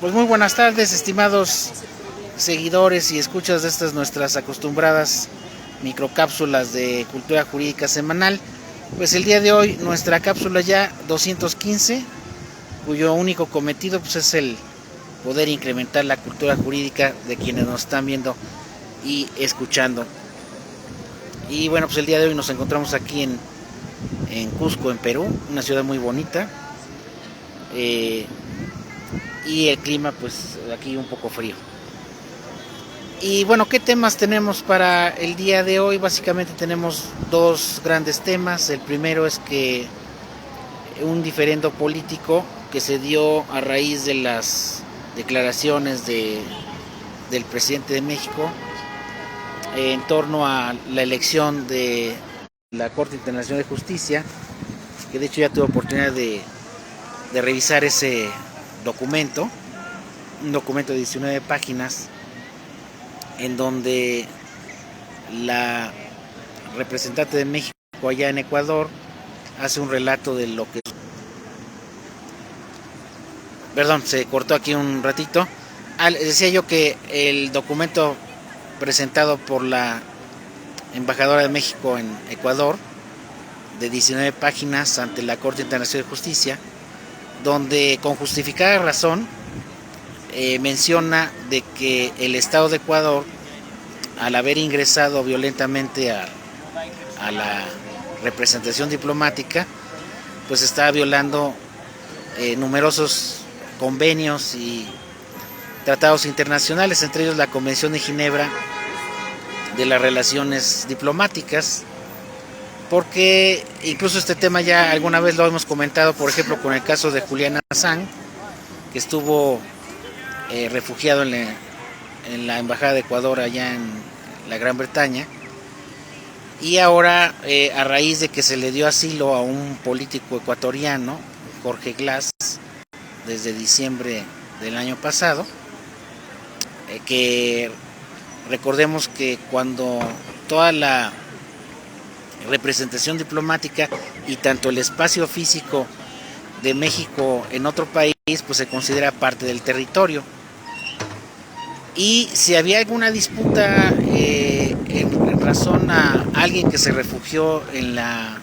Pues muy buenas tardes, estimados seguidores y escuchas de estas nuestras acostumbradas microcápsulas de cultura jurídica semanal. Pues el día de hoy nuestra cápsula ya 215, cuyo único cometido pues es el poder incrementar la cultura jurídica de quienes nos están viendo y escuchando. Y bueno, pues el día de hoy nos encontramos aquí en Cusco, en Perú, una ciudad muy bonita. Y el clima pues aquí un poco frío. Y bueno, ¿qué temas tenemos para el día de hoy? Básicamente tenemos dos grandes temas. El primero es que un diferendo político que se dio a raíz de las declaraciones del presidente de México en torno a la elección de la Corte Internacional de Justicia, que de hecho ya tuve oportunidad de revisar ese documento, un documento de 19 páginas, en donde la representante de México allá en Ecuador hace un relato de lo que... Perdón, se cortó aquí un ratito. Decía yo que el documento presentado por la embajadora de México en Ecuador, de 19 páginas ante la Corte Internacional de Justicia, donde con justificada razón menciona de que el Estado de Ecuador, al haber ingresado violentamente a la representación diplomática, pues está violando numerosos convenios y tratados internacionales, entre ellos la Convención de Ginebra de las Relaciones Diplomáticas, porque incluso este tema ya alguna vez lo hemos comentado, por ejemplo, con el caso de Julian Assange, que estuvo refugiado en la Embajada de Ecuador allá en la Gran Bretaña, y ahora a raíz de que se le dio asilo a un político ecuatoriano, Jorge Glass, desde diciembre del año pasado, que recordemos que cuando toda la representación diplomática y tanto el espacio físico de México en otro país pues se considera parte del territorio, y si había alguna disputa en razón a alguien que se refugió en la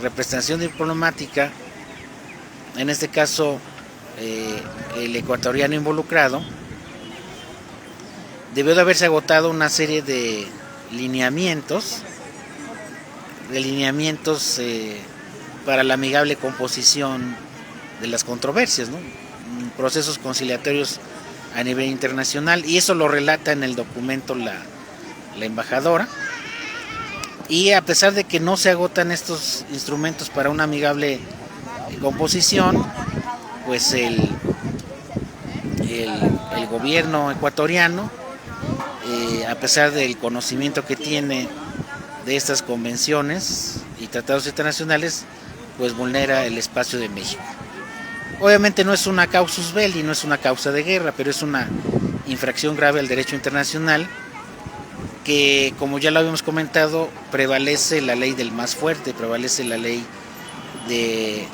representación diplomática, en este caso el ecuatoriano involucrado, debió de haberse agotado una serie de lineamientos para la amigable composición de las controversias, ¿no? Procesos conciliatorios a nivel internacional, y eso lo relata en el documento la embajadora. Y a pesar de que no se agotan estos instrumentos para una amigable composición, pues el gobierno ecuatoriano, a pesar del conocimiento que tiene de estas convenciones y tratados internacionales, pues vulnera el espacio de México. Obviamente no es una causus belli, no es una causa de guerra, pero es una infracción grave al derecho internacional que, como ya lo habíamos comentado, prevalece la ley del más fuerte, prevalece la ley de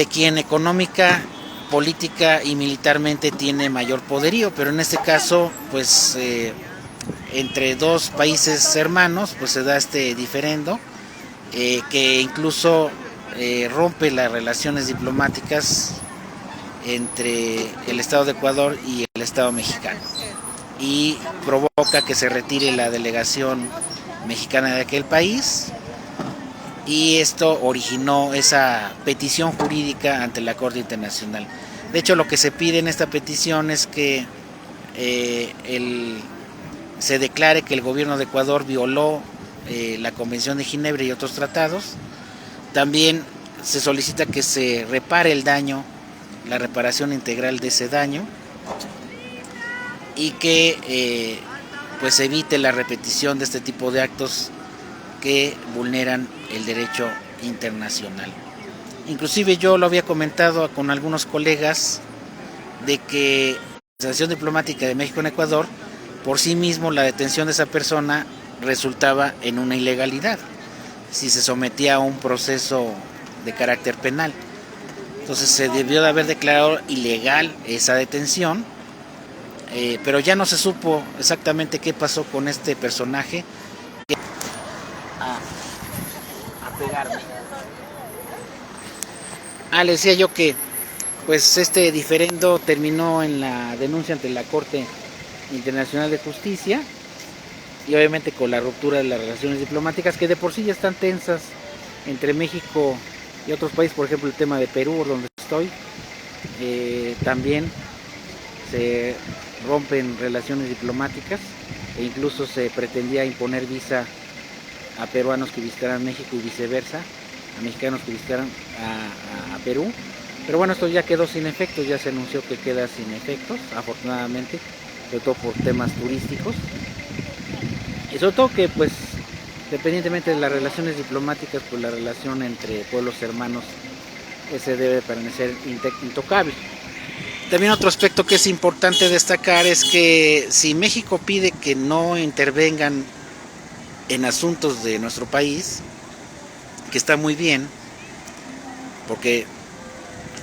quien económica, política y militarmente tiene mayor poderío, pero en este caso, pues entre dos países hermanos, pues se da este diferendo que incluso rompe las relaciones diplomáticas entre el Estado de Ecuador y el Estado mexicano, y provoca que se retire la delegación mexicana de aquel país, y esto originó esa petición jurídica ante la Corte Internacional. De hecho, lo que se pide en esta petición es que se declare que el gobierno de Ecuador violó la Convención de Ginebra y otros tratados. También se solicita que se repare el daño, la reparación integral de ese daño, y que pues evite la repetición de este tipo de actos que vulneran el derecho internacional. Inclusive yo lo había comentado con algunos colegas de que la Asociación Diplomática de México en Ecuador, por sí mismo la detención de esa persona resultaba en una ilegalidad si se sometía a un proceso de carácter penal. Entonces se debió de haber declarado ilegal esa detención, pero ya no se supo exactamente qué pasó con este personaje. A pegarme. Le decía yo que pues este diferendo terminó en la denuncia ante la Corte Internacional de Justicia y obviamente con la ruptura de las relaciones diplomáticas que de por sí ya están tensas entre México y otros países, por ejemplo el tema de Perú, donde estoy, también se rompen relaciones diplomáticas e incluso se pretendía imponer visa a peruanos que visitaran México y viceversa, a mexicanos que visitaran a Perú. Pero bueno, esto ya quedó sin efectos, ya se anunció que queda sin efectos, afortunadamente, sobre todo por temas turísticos. Y sobre todo que, pues, independientemente de las relaciones diplomáticas, pues la relación entre pueblos hermanos ese debe permanecer intocable. También otro aspecto que es importante destacar es que si México pide que no intervengan en asuntos de nuestro país, que está muy bien, porque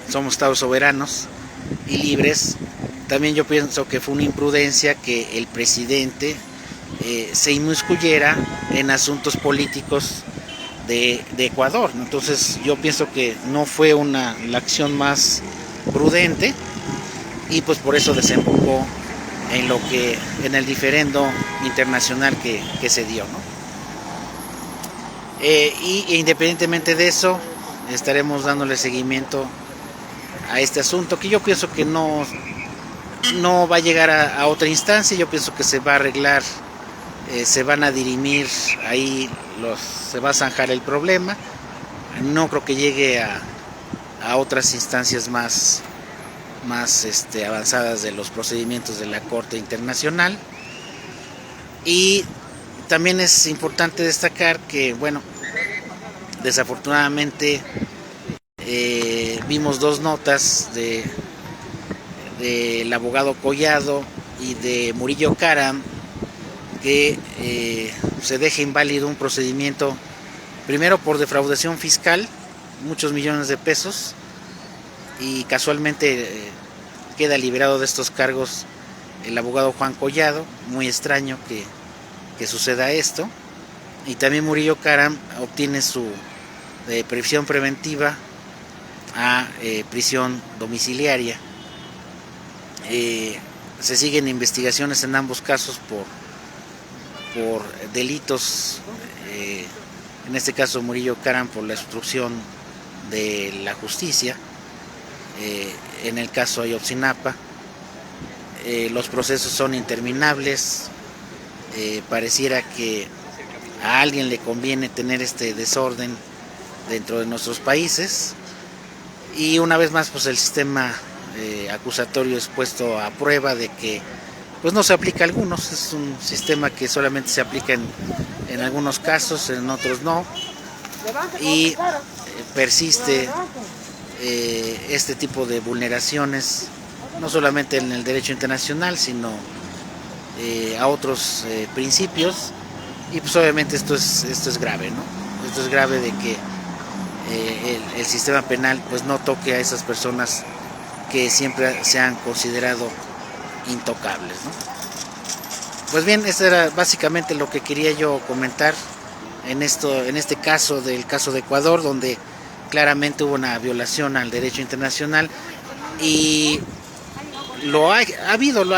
somos estados soberanos y libres, también yo pienso que fue una imprudencia que el presidente se inmiscuyera en asuntos políticos de Ecuador. Entonces yo pienso que no fue la acción más prudente y pues por eso desembocó en el diferendo internacional que se dio, ¿no? Y independientemente de eso, estaremos dándole seguimiento a este asunto, que yo pienso que no va a llegar a otra instancia. Yo pienso que se va a arreglar, se van a dirimir ahí, se va a zanjar el problema. No creo que llegue a otras instancias más avanzadas de los procedimientos de la Corte Internacional. Y también es importante destacar que, bueno, desafortunadamente vimos dos notas del abogado Collado y de Murillo Karam que se deja inválido un procedimiento, primero por defraudación fiscal, muchos millones de pesos, y casualmente queda liberado de estos cargos el abogado Juan Collado. Muy extraño que suceda esto. Y también Murillo Karam obtiene su prisión preventiva a prisión domiciliaria. Se siguen investigaciones en ambos casos por delitos, en este caso Murillo Karam por la obstrucción de la justicia, en el caso Ayotzinapa. Los procesos son interminables. Pareciera que a alguien le conviene tener este desorden dentro de nuestros países, y una vez más pues el sistema acusatorio es puesto a prueba de que pues no se aplica a algunos. Es un sistema que solamente se aplica en algunos casos, en otros no, y persiste este tipo de vulneraciones no solamente en el derecho internacional, sino a otros principios. Y pues obviamente esto es grave, ¿no? Esto es grave de que el sistema penal pues no toque a esas personas que siempre se han considerado intocables, ¿no? Pues bien, esto era básicamente lo que quería yo comentar en este caso de Ecuador, donde claramente hubo una violación al derecho internacional y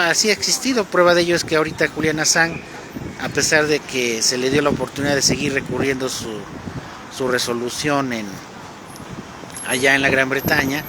así ha existido. Prueba de ello es que ahorita Julian Assange, a pesar de que se le dio la oportunidad de seguir recurriendo su resolución allá en la Gran Bretaña,